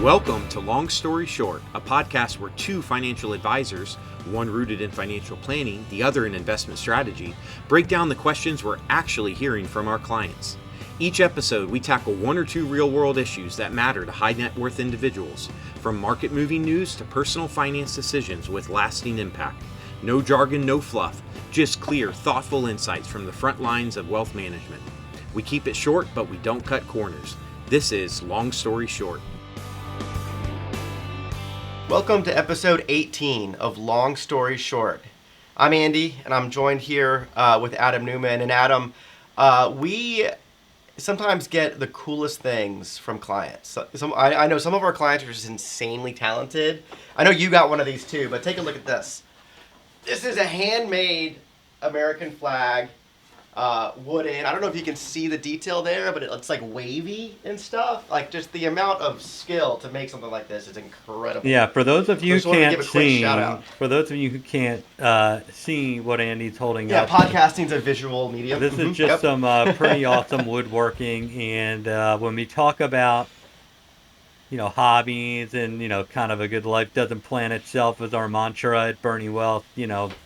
Welcome to Long Story Short, a podcast where two financial advisors, one rooted in financial planning, the other in investment strategy, break down the questions we're actually hearing from our clients. Each episode, we tackle one or two real-world issues that matter to high net worth individuals, from market-moving news to personal finance decisions with lasting impact. No jargon, no fluff, just clear, thoughtful insights from the front lines of wealth management. We keep it short, but we don't cut corners. This is Long Story Short. Welcome to episode 18 of Long Story Short. I'm Andy, and I'm joined here with Adam Newman. And Adam, we sometimes get the coolest things from clients. I know some of our clients are just insanely talented. I know you got one of these too, but take a look at this. This is a handmade American flag, wooden. I don't know if you can see the detail there, but it's like wavy and stuff. Like, just the amount of skill to make something like this is incredible. Yeah, for those of you who can't see, see what Andy's holding up. Yeah, podcasting's a visual medium. This is just some pretty awesome woodworking, and when we talk about, hobbies and, kind of a good life doesn't plan itself as our mantra at Bernie Wealth,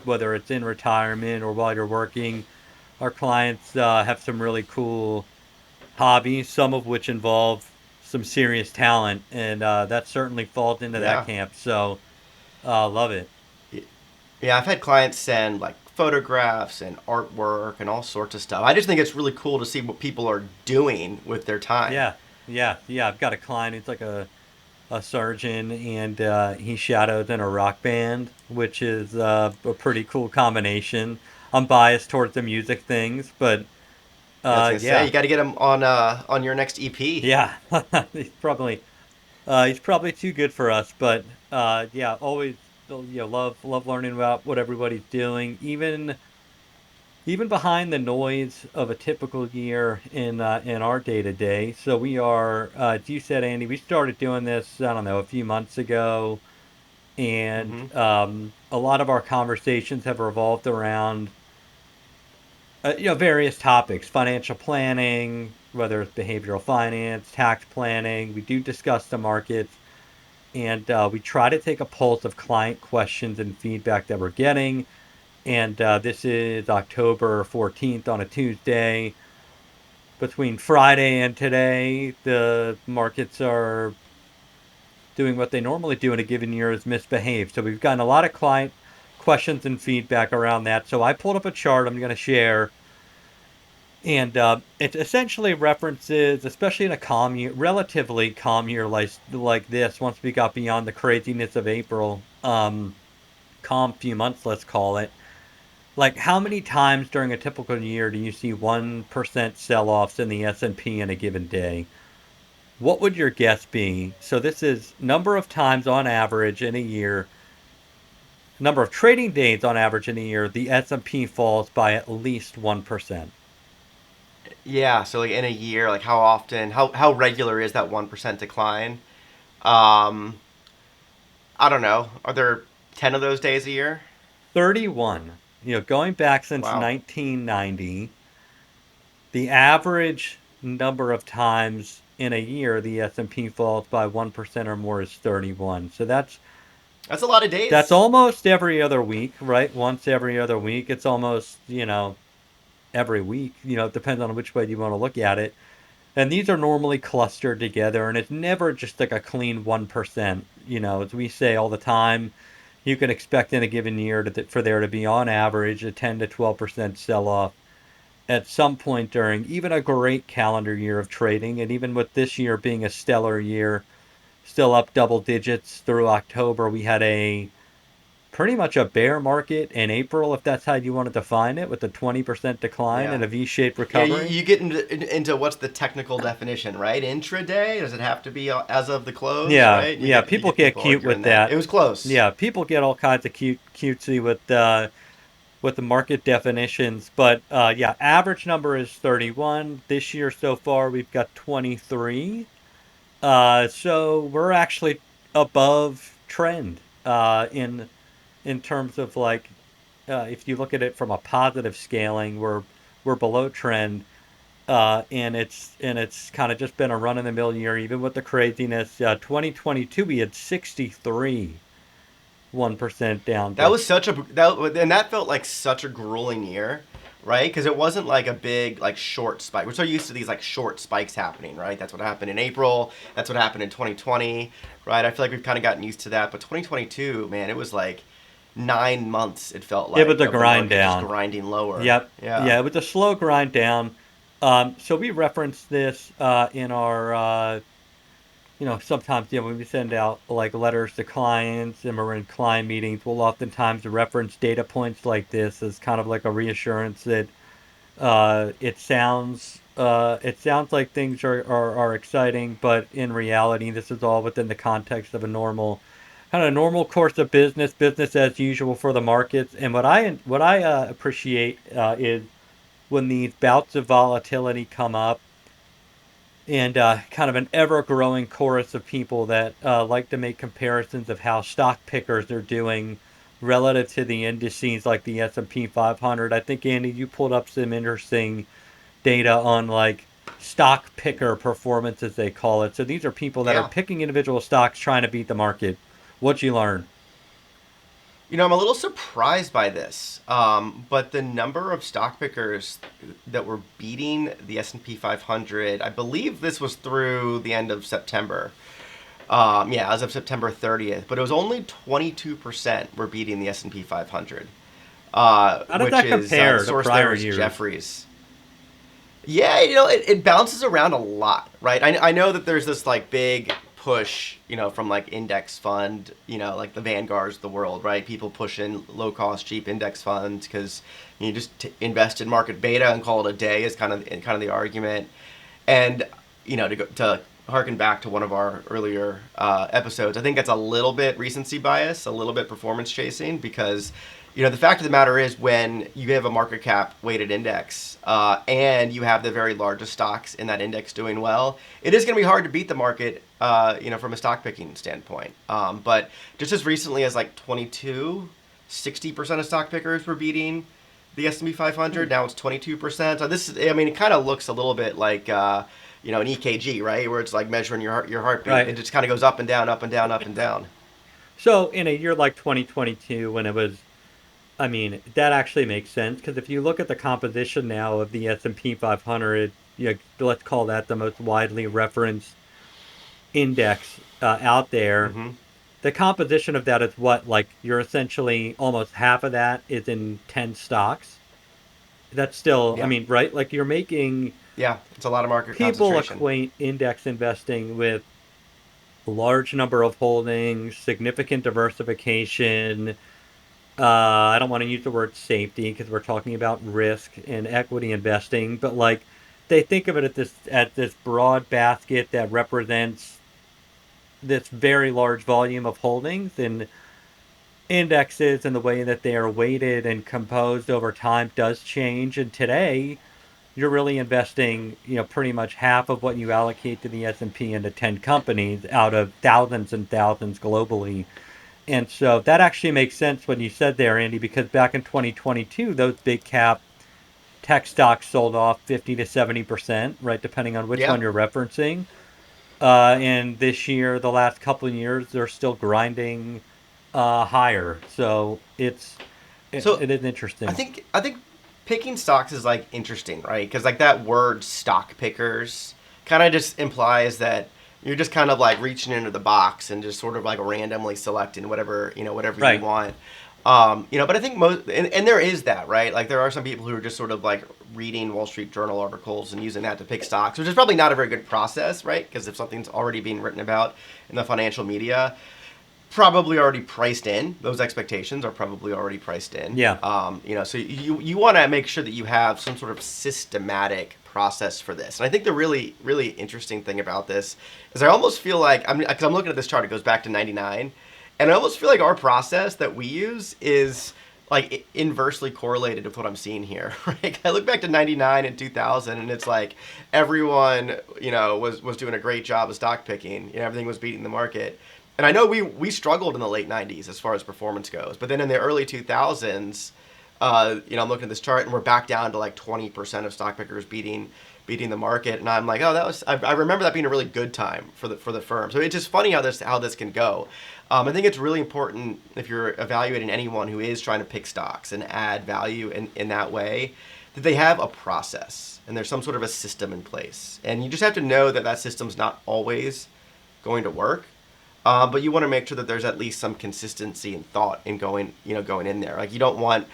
whether it's in retirement or while you're working. Our clients have some really cool hobbies, some of which involve some serious talent, and that certainly falls into that camp. So, love it. Yeah, I've had clients send like photographs and artwork and all sorts of stuff. I just think it's really cool to see what people are doing with their time. Yeah. I've got a client who's like a surgeon, and he shadows in a rock band, which is a pretty cool combination. I'm biased towards the music things, but say, you got to get him on your next EP. Yeah, he's probably too good for us, but always love learning about what everybody's doing, even behind the noise of a typical year in our day to day. So we are, as you said, Andy, we started doing this a few months ago, and a lot of our conversations have revolved around various topics: financial planning, whether it's behavioral finance, tax planning. We do discuss the markets, and we try to take a pulse of client questions and feedback that we're getting. And this is October 14th on a Tuesday. Between Friday and today, the markets are doing what they normally do in a given year, is misbehave. So we've gotten a lot of client questions and feedback around that. So I pulled up a chart I'm going to share, and it essentially references, especially in a calm year, relatively calm year like this, once we got beyond the craziness of April, calm few months, let's call it. Like, how many times during a typical year do you see 1% sell-offs in the S&P in a given day? What would your guess be? So this is number of times on average in a year, number of trading days on average in a year, the S&P falls by at least 1%. Yeah, so like in a year, like how often, how regular is that 1% decline? I don't know. Are there 10 of those days a year? 31. Going back since 1990, the average number of times in a year the S&P falls by 1% or more is 31. So that's a lot of days. That's almost every other week, right? Once every other week. It's almost, every week. It depends on which way you want to look at it. And these are normally clustered together, and it's never just like a clean 1%. As we say all the time, you can expect in a given year for there to be, on average, a 10 to 12% sell-off at some point during even a great calendar year of trading. And even with this year being a stellar year, still up double digits through October, we had pretty much a bear market in April, if that's how you want to define it, with a 20% decline and a V-shaped recovery. Yeah, you get into what's the technical definition, right? Intraday? Does it have to be as of the close? Yeah, right? People get cute with that. It was close. Yeah, people get all kinds of cutesy with the market definitions. But average number is 31. This year so far, we've got 23. So we're actually above trend in terms of if you look at it from a positive scaling, we're below trend. And it's kind of just been a run of the mill year, even with the craziness. 2022 we had 63 1% down That just was such a that and that felt like such a grueling year, right? Because it wasn't like a big like short spike. We're so used to these like short spikes happening, right? That's what happened in April. That's what happened in 2020, right? I feel like we've kind of gotten used to that. But 2022, man, it was like 9 months. It felt it was like a of the grind market just down. grinding lower. Yep. Yeah. Yeah, it was a slow grind down. So we reference this in our sometimes, when we send out like letters to clients and we're in client meetings, we'll oftentimes reference data points like this as kind of like a reassurance that it sounds like things are exciting, but in reality, this is all within the context of a normal course of business as usual for the markets. And what I appreciate is when these bouts of volatility come up, and kind of an ever-growing chorus of people that like to make comparisons of how stock pickers are doing relative to the indices like the S&P 500. I think, Andy, you pulled up some interesting data on like stock picker performance, as they call it. So these are people that are Yeah. picking individual stocks trying to beat the market. What'd you learn? I'm a little surprised by this, but the number of stock pickers that were beating the S&P 500, I believe this was through the end of September. Yeah, as of September 30th, but it was only 22% were beating the S&P 500, How does which that is the compare to source there prior is years? Jeffries. Yeah, it bounces around a lot, right? I know that there's this like big push, from like index fund, like the Vanguards of the world, right? People push in low cost, cheap index funds because you just invest in market beta and call it a day is kind of the argument. And to harken back to one of our earlier episodes, I think that's a little bit recency bias, a little bit performance chasing, because the fact of the matter is when you have a market cap weighted index and you have the very largest stocks in that index doing well, it is going to be hard to beat the market, from a stock picking standpoint. But just as recently as like 60% of stock pickers were beating the S&P 500. Now it's 22%. So it kind of looks a little bit like, an EKG, right? Where it's like measuring your heartbeat. It Right. just kind of goes up and down, up and down, up and down. So in a year like 2022, when it was, I mean, that actually makes sense because if you look at the composition now of the S&P 500, let's call that the most widely referenced index out there. Mm-hmm. The composition of that is what, like, you're essentially almost half of that is in 10 stocks. That's still, I Yeah. mean, right? Like, you're making Yeah. It's a lot of market people concentration. acquaint index investing with a large number of holdings, significant diversification. I don't want to use the word safety because we're talking about risk and equity investing, but like they think of it at this broad basket that represents this very large volume of holdings, and indexes and the way that they are weighted and composed over time does change. And today, you're really investing, pretty much half of what you allocate to the S&P into 10 companies out of thousands and thousands globally. And so that actually makes sense when you said there, Andy, because back in 2022, those big cap tech stocks sold off 50 to 70%, right, depending on which Yeah. one you're referencing. And this year, the last couple of years, they're still grinding higher. So So it is I interesting. think I think picking stocks is like interesting, right? Because like that word stock pickers kind of just implies that you're just kind of like reaching into the box and just sort of like randomly selecting whatever you Right. want. But I think most and there is that, right? Like there are some people who are just sort of like reading Wall Street Journal articles and using that to pick stocks, which is probably not a very good process, right? Because if something's already being written about in the financial media, probably already priced in. Those expectations are probably already priced in. Yeah. So you want to make sure that you have some sort of systematic process for this. And I think the really really interesting thing about this is I almost feel like because I'm looking at this chart, it goes back to '99, and I almost feel like our process that we use is like inversely correlated with what I'm seeing here. Right? I look back to '99 and 2000, and it's like everyone was doing a great job of stock picking. Everything was beating the market. And I know we struggled in the late '90s as far as performance goes, but then in the early 2000s, I'm looking at this chart and we're back down to like 20% of stock pickers beating the market, and I'm like, oh, I remember that being a really good time for the firm. So it's just funny how this can go. I think it's really important if you're evaluating anyone who is trying to pick stocks and add value in that way, that they have a process and there's some sort of a system in place. And you just have to know that system's not always going to work. But you want to make sure that there's at least some consistency and thought in going in there. Like, you don't want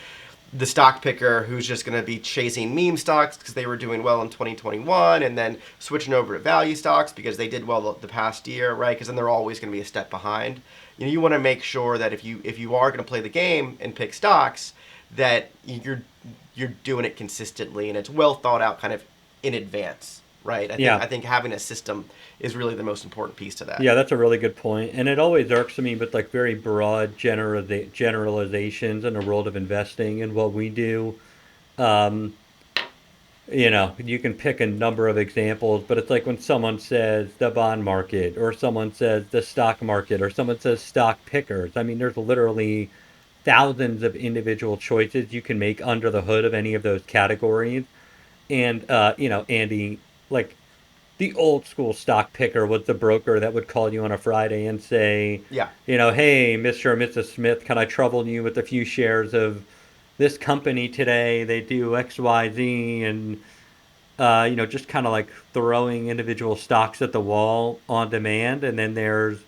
the stock picker who's just going to be chasing meme stocks because they were doing well in 2021 and then switching over to value stocks because they did well the past year, right? Because then they're always going to be a step behind. You want to make sure that if you are going to play the game and pick stocks, that you're doing it consistently and it's well thought out, kind of in advance, right? I think having a system is really the most important piece to that. Yeah, that's a really good point. And it always irks me with like very broad generalizations in the world of investing and what we do. Um, you can pick a number of examples, but it's like when someone says the bond market or someone says the stock market or someone says stock pickers. I mean, there's literally thousands of individual choices you can make under the hood of any of those categories. And, Andy, like, the old school stock picker was the broker that would call you on a Friday and say, Yeah. Hey, Mr. or Mrs. Smith, can I trouble you with a few shares of this company today? They do X, Y, Z, and, just kind of like throwing individual stocks at the wall on demand. And then there's,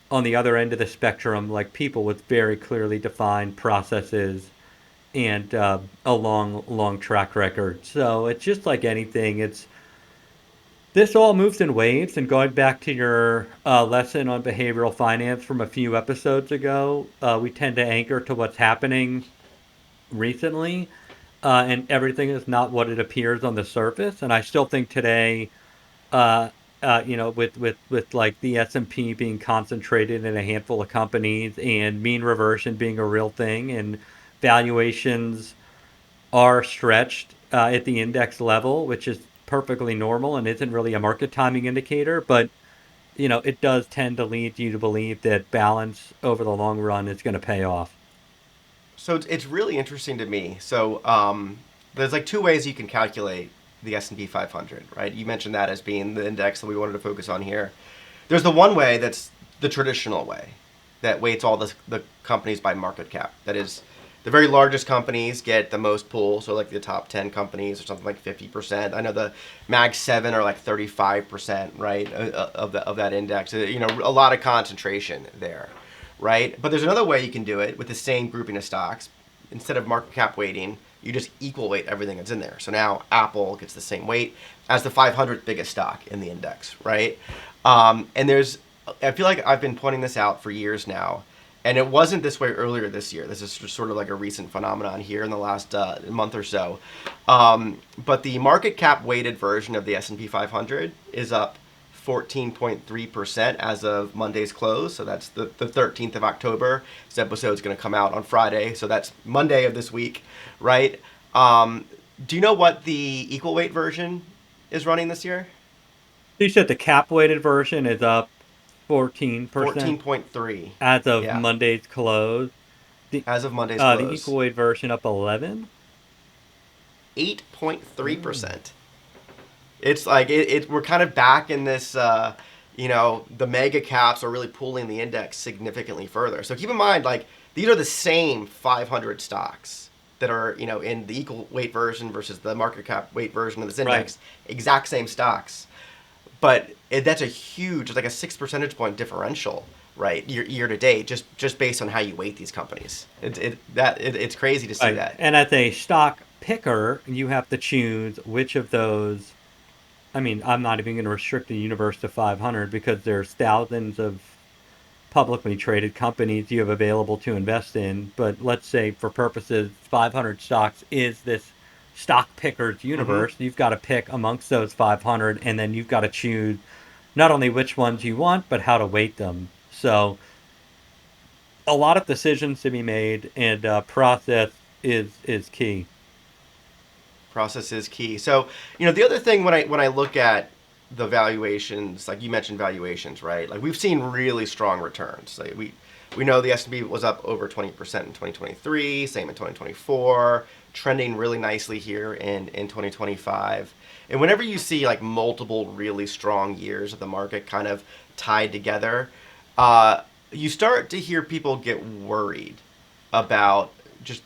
on the other end of the spectrum, like people with very clearly defined processes and a long track record. So it's just like anything. This all moves in waves, and going back to your lesson on behavioral finance from a few episodes ago, we tend to anchor to what's happening recently, and everything is not what it appears on the surface. And I still think today, with like the S&P being concentrated in a handful of companies and mean reversion being a real thing, and valuations are stretched at the index level, which is perfectly normal and isn't really a market timing indicator, but it does tend to lead you to believe that balance over the long run is going to pay off. So it's really interesting to me. So there's like two ways you can calculate the S&P 500, right? You mentioned that as being the index that we wanted to focus on here. There's the one way that's the traditional way that weights all the companies by market cap. That is, the very largest companies get the most pull, so like the top 10 companies or something like 50%. I know the Mag 7 are like 35%, right, of that index. A lot of concentration there, right? But there's another way you can do it with the same grouping of stocks. Instead of market cap weighting, you just equal weight everything that's in there. So now Apple gets the same weight as the 500th biggest stock in the index, right? And I feel like I've been pointing this out for years now. And it wasn't this way earlier this year. This is just sort of like a recent phenomenon here in the last month or so. But the market cap weighted version of the S&P 500 is up 14.3% as of Monday's close. So that's the 13th of October. This episode is going to come out on Friday. So that's Monday of this week, right? Do you know what the equal weight version is running this year? You said the cap weighted version is up 14%. 14.3. As of Monday's close. As of Monday's close. The equal weight version up 11? 8.3%. It's like we're kind of back in this, the mega caps are really pulling the index significantly further. So keep in mind, like, these are the same 500 stocks that are, in the equal weight version versus the market cap weight version of this index. Right. Exact same stocks. But that's a huge, it's like a 6 percentage point differential, right, year to date, just based on how you weight these companies. It's crazy to see that. And as a stock picker, you have to choose which of those. I mean, I'm not even going to restrict the universe to 500 because there's thousands of publicly traded companies you have available to invest in. But let's say for purposes, 500 stocks is this stock picker's universe. Mm-hmm. You've got to pick amongst those 500, and then you've got to choose not only which ones you want, but how to weight them. So a lot of decisions to be made, and process is key. Process is key. So, the other thing when I look at the valuations, like you mentioned valuations, right? Like, we've seen really strong returns. Like we know the S&P was up over 20% in 2023, same in 2024. trending really nicely here in 2025. And whenever you see like multiple really strong years of the market kind of tied together, you start to hear people get worried about just,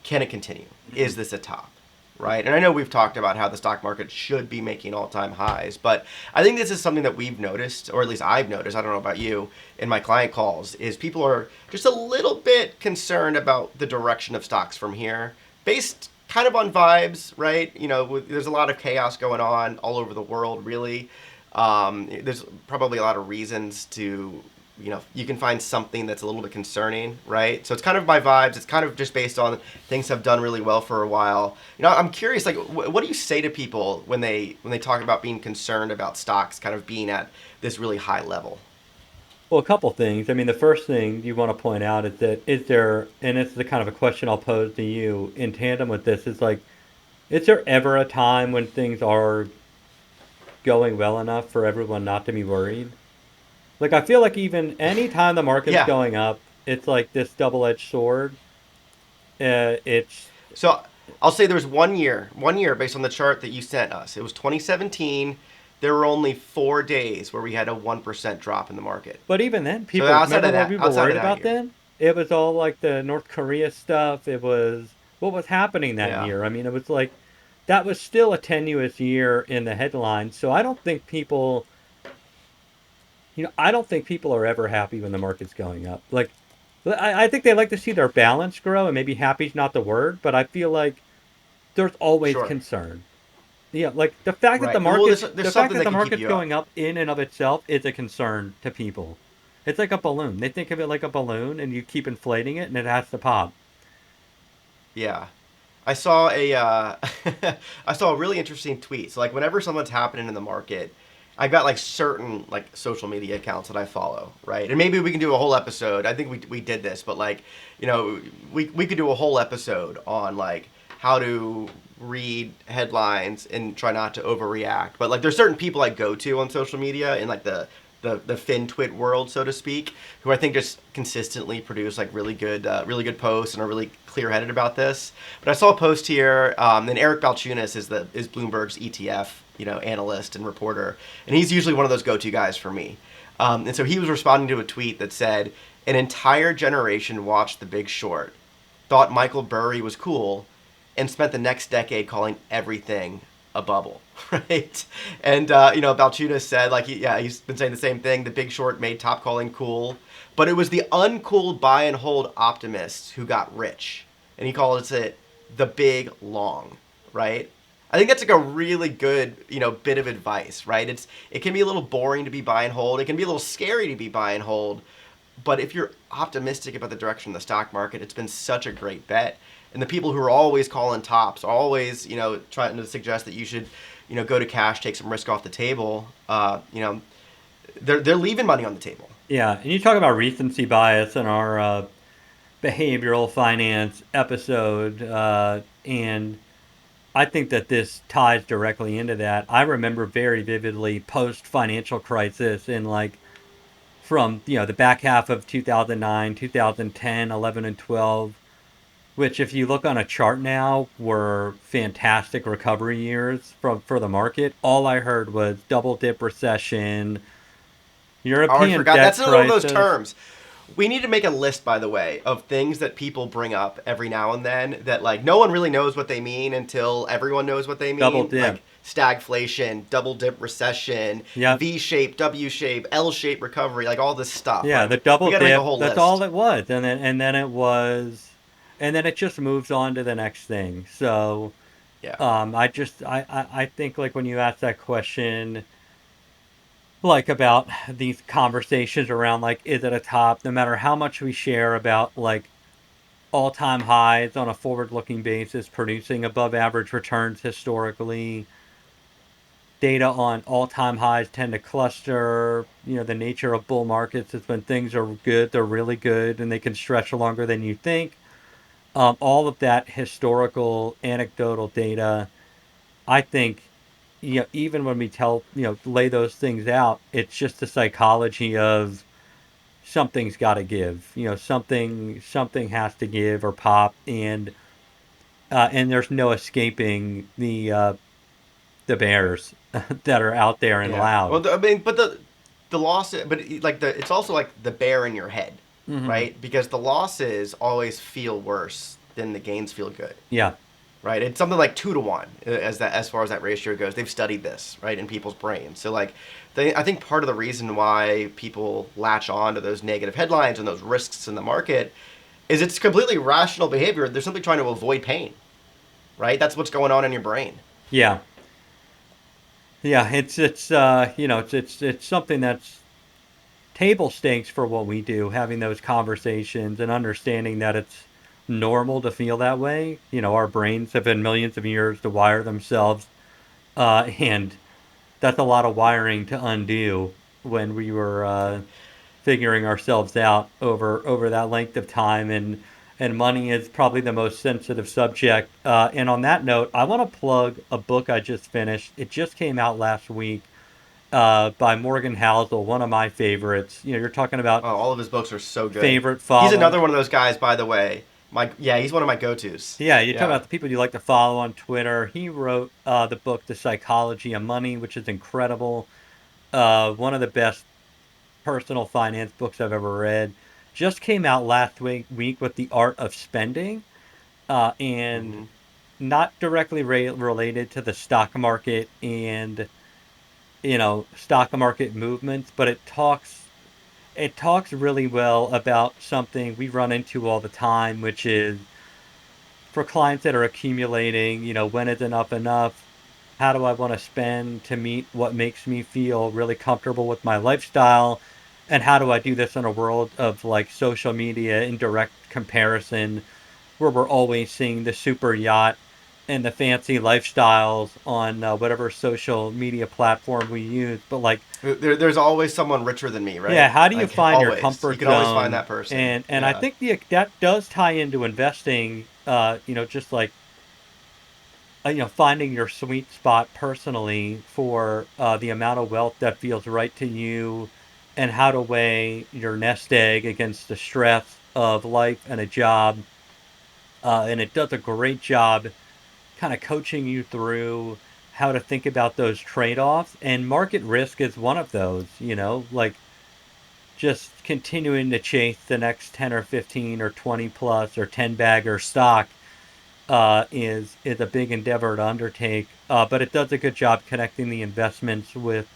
can it continue? Is this a top? Right? And I know we've talked about how the stock market should be making all-time highs, but I think this is something that we've noticed, or at least I've noticed, I don't know about you, in my client calls, is people are just a little bit concerned about the direction of stocks from here, based kind of on vibes, right? There's a lot of chaos going on all over the world, really. There's probably a lot of reasons to, you can find something that's a little bit concerning, right? So it's kind of my vibes. It's kind of just based on things have done really well for a while. I'm curious, like, what do you say to people when they talk about being concerned about stocks kind of being at this really high level? Well, a couple things. I mean, the first thing you want to point out is that and it's the kind of a question I'll pose to you in tandem with this, is like, is there ever a time when things are going well enough for everyone not to be worried? Like, I feel like even any time the market's Yeah. going up, it's like this double-edged sword. It's So I'll say there was one year based on the chart that you sent us. It was 2017. There were only 4 days where we had a 1% drop in the market. But even then, So people remember what people were outside of worried that about year, then? It was all like the North Korea stuff. It was what was happening that yeah, year. I mean, it was like that was still a tenuous year in the headlines. So I don't think people, I don't think people are ever happy when the market's going up. Like, I think they like to see their balance grow, and maybe happy's not the word, but I feel like there's always sure, concern. Yeah, like the fact that right. Well, there's the fact something that that the can keep market's you up. going up in and of itself is a concern to people. It's like a balloon. They think of it like a balloon, and you keep inflating it, and it has to pop. Yeah. I saw a I saw a really interesting tweet. So like whenever something's happening in the market, I've got like certain like social media accounts that I follow, right? And maybe we can do a whole episode. I think we did this, but like, we could do a whole episode on like how to read headlines and try not to overreact. But like there's certain people I go to on social media in like the FinTwit world, so to speak, who I think just consistently produce like really good posts and are really clear headed about this. But I saw a post here, and Eric Balchunas is Bloomberg's ETF analyst and reporter, and he's usually one of those go to guys for me. And so he was responding to a tweet that said, "An entire generation watched The Big Short, thought Michael Burry was cool, and spent the next decade calling everything a bubble." Right? And Balchunas said like he's been saying the same thing. The Big Short made top calling cool, but it was the uncool buy and hold optimists who got rich, and he calls it the big long. Right? I think that's like a really good bit of advice. Right? It can be a little boring to be buy and hold. It can be a little scary to be buy and hold. But if you're optimistic about the direction of the stock market, it's been such a great bet. And the people who are always calling tops, are always, trying to suggest that you should, go to cash, take some risk off the table. They're leaving money on the table. Yeah, and you talk about recency bias in our behavioral finance episode, and I think that this ties directly into that. I remember very vividly post financial crisis in like from the back half of 2009, 2010, 11, and 12, which if you look on a chart now were fantastic recovery years for the market. All I heard was double dip recession, Oh, I European forgot. debt That's another one of those crisis. terms. We need to make a list, by the way, of things that people bring up every now and then that like no one really knows what they mean until everyone knows what they Double mean. dip. Like stagflation, double dip recession, Yep. V shape, W shape, L shape recovery, like all this stuff. Yeah, Right? the We double got to make a dip, whole that's all list. it was. And then it just moves on to the next thing. So Yeah. I think like when you ask that question, like about these conversations around like is it a top, no matter how much we share about like all-time highs on a forward-looking basis, producing above average returns historically, data on all-time highs tend to cluster. The nature of bull markets is when things are good, they're really good, and they can stretch longer than you think. All of that historical anecdotal data, I think, even when we lay those things out, it's just the psychology of something's got to give. Something has to give or pop, and and there's no escaping the bears that are out there and Yeah. loud. Well, I mean, but the loss, but like it's also like the bear in your head, Hmm. right? Because the losses always feel worse than the gains feel good, Yeah. right? It's something like 2 to 1 as far as that ratio goes. They've studied this, right, in people's brains. So like, I think part of the reason why people latch on to those negative headlines and those risks in the market is it's completely rational behavior. They're simply trying to avoid pain, right? That's what's going on in your brain. Yeah. Yeah. It's it's something that's table stakes for what we do, having those conversations and understanding that it's normal to feel that way. Our brains have been millions of years to wire themselves, and that's a lot of wiring to undo when we were Yeah. figuring ourselves out over that length of time. And money is probably the most sensitive subject. And on that note, I want to plug a book I just finished. It just came out last week, by Morgan Housel, one of my favorites. You're talking about Oh, all of his books are so good. favorite He's follow. another one of those guys, by the way. Yeah, he's one of my go-tos. Yeah, you're talking Yeah. about the people you like to follow on Twitter. He wrote the book The Psychology of Money, which is incredible. One of the best personal finance books I've ever read. Just came out last week with The Art of Spending, and Hmm. not directly related to the stock market and stock market movements, but it talks really well about something we run into all the time, which is for clients that are accumulating, when is enough? How do I want to spend to meet what makes me feel really comfortable with my lifestyle? And how do I do this in a world of like social media and direct comparison, where we're always seeing the super yacht and the fancy lifestyles on whatever social media platform we use? But like, There's always someone richer than me, yeah, right? how do you Like find your always, you comfort can always find zone? that person. And I Yeah. think that does tie into investing. Just like finding your sweet spot personally for the amount of wealth that feels right to you, and how to weigh your nest egg against the stress of life and a job. And it does a great job kind of coaching you through how to think about those trade-offs. And market risk is one of those, like just continuing to chase the next 10 or 15 or 20 plus or 10 bagger stock is a big endeavor to undertake. But it does a good job connecting the investments with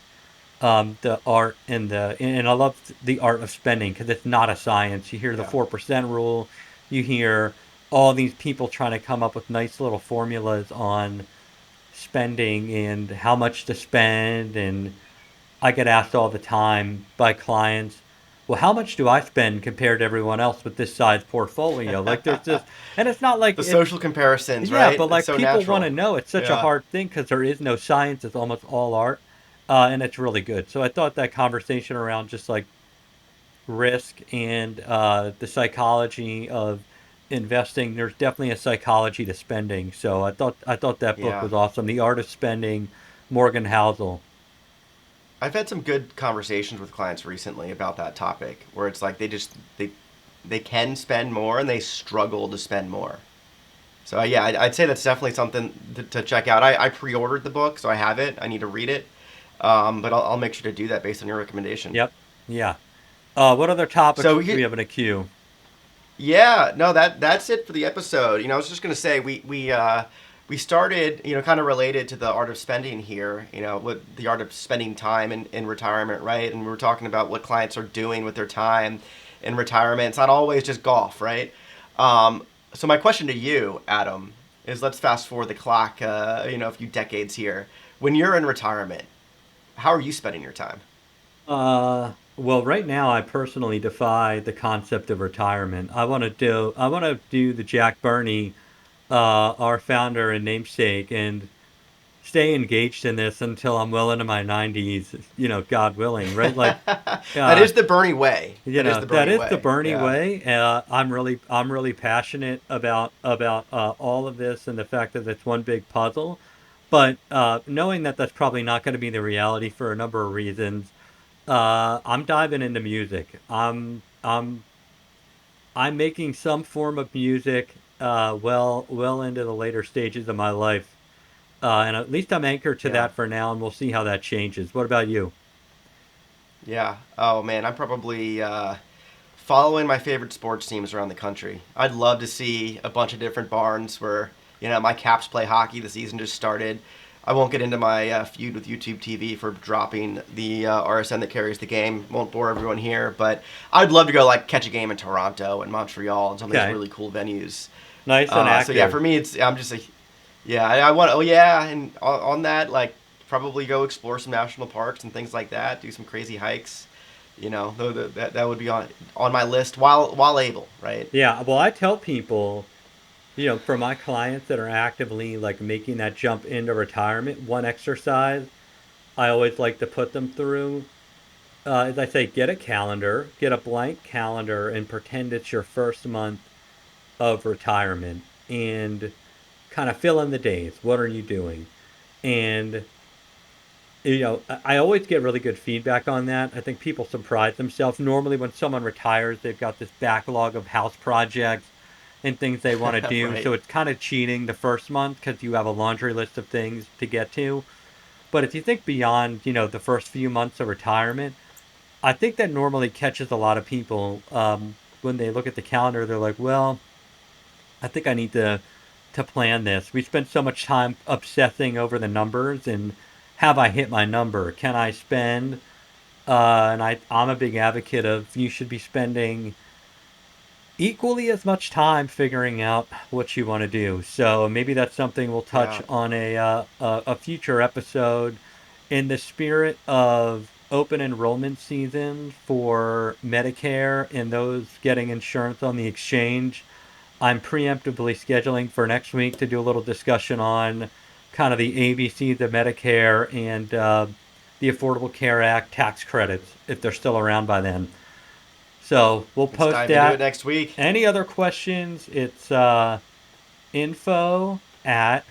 the art and I love the art of spending, because it's not a science. You hear the Yeah. 4% rule, you hear all these people trying to come up with nice little formulas on spending and how much to spend. And I get asked all the time by clients, well, how much do I spend compared to everyone else with this size portfolio? Like there's this, and it's not like The it's, social comparisons, yeah, right? but It's like so people want to natural. know. It's such a Yeah. hard thing because there is no science. It's almost all art. And it's really good. So I thought that conversation around just like risk and the psychology of investing, there's definitely a psychology to spending. So I thought that book Yeah. was awesome. The Art of Spending, Morgan Housel. I've had some good conversations with clients recently about that topic, where it's like they can spend more and they struggle to spend more. So yeah, I'd say that's definitely something to check out. I pre-ordered the book, so I have it. I need to read it, but I'll make sure to do that based on your recommendation. Yep. Yeah. What other topics So do we have in a queue? yeah, no, that's it for the episode. I was just gonna say we started, kind of related to the art of spending here. With the art of spending time in retirement, right? And we were talking about what clients are doing with their time in retirement. It's not always just golf, right? So my question to you, Adam, is let's fast forward the clock, a few decades here. When you're in retirement, how are you spending your time? Well, right now I personally defy the concept of retirement. I want to do the Jack Burney, our founder and namesake, and stay engaged in this until I'm well into my 90s, God willing, right? Like, That uh, is the Bernie way. That is the that Bernie is the way. Bernie Yeah. way. I'm really passionate about all of this and the fact that it's one big puzzle. But knowing that that's probably not going to be the reality for a number of reasons, I'm diving into music. I'm making some form of music well into the later stages of my life. And at least I'm anchored to Yeah. that for now, and we'll see how that changes. What about you? Yeah. Oh man, I'm probably following my favorite sports teams around the country. I'd love to see a bunch of different barns where my Caps play hockey. The season just started. I won't get into my feud with YouTube TV for dropping the RSN that carries the game. Won't bore everyone here, but I'd love to go like catch a game in Toronto and Montreal and some of these Okay. really cool venues. Nice and So yeah, active. for me, I'm just a yeah. I want. Oh yeah, and on that, like probably go explore some national parks and things like that. Do some crazy hikes. That would be on my list while able, right? Yeah, well, I tell people, for my clients that are actively like making that jump into retirement, one exercise I always like to put them through, as I say, get a blank calendar, and pretend it's your first month of retirement, and kind of fill in the days. What are you doing? And I always get really good feedback on that. I think people surprise themselves. Normally, when someone retires, they've got this backlog of house projects and things they want to do. Right. So it's kind of cheating the first month because you have a laundry list of things to get to. But if you think beyond, the first few months of retirement, I think that normally catches a lot of people when they look at the calendar. They're like, well, I think I need to plan this. We spend so much time obsessing over the numbers and have I hit my number? Can I spend? And I'm a big advocate of you should be spending equally as much time figuring out what you want to do. So maybe that's something we'll touch Yeah. on a future episode in the spirit of open enrollment season for Medicare and those getting insurance on the exchange. I'm preemptively scheduling for next week to do a little discussion on kind of the ABCs of Medicare and the Affordable Care Act tax credits if they're still around by then. So we'll Let's post dive into it that. next week. Any other questions? It's info at,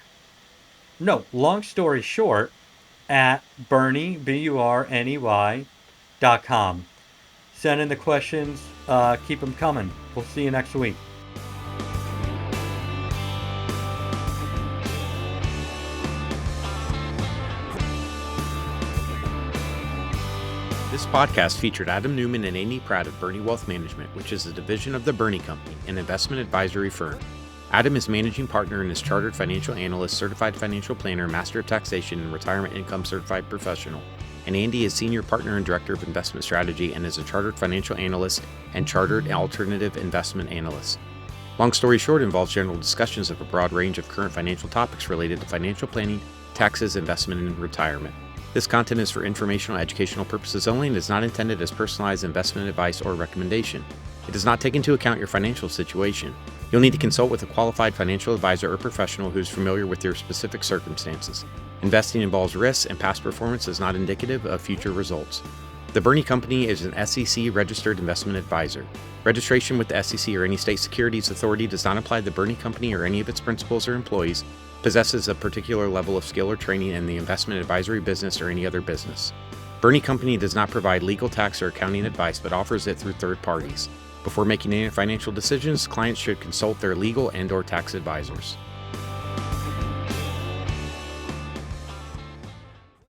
no, long story short, at Bernie, BURNEY.com. Send in the questions. Keep them coming. We'll see you next week. This podcast featured Adam Newman and Amy Pratt of Bernie Wealth Management, which is a division of the Bernie Company, an investment advisory firm. Adam is managing partner and is chartered financial analyst, certified financial planner, master of taxation, and retirement income certified professional. And Andy is senior partner and director of investment strategy and is a chartered financial analyst and chartered alternative investment analyst. Long Story Short involves general discussions of a broad range of current financial topics related to financial planning, taxes, investment, and retirement. This content is for informational educational purposes only and is not intended as personalized investment advice or recommendation. It does not take into account your financial situation. You'll need to consult with a qualified financial advisor or professional who is familiar with your specific circumstances. Investing involves risks, and past performance is not indicative of future results. The Bernie Company is an SEC registered investment advisor. Registration with the SEC or any state securities authority does not apply to the Bernie Company or any of its principals or employees, possesses a particular level of skill or training in the investment advisory business or any other business. Bernie Company does not provide legal, tax, or accounting advice, but offers it through third parties. Before making any financial decisions, clients should consult their legal and/or tax advisors.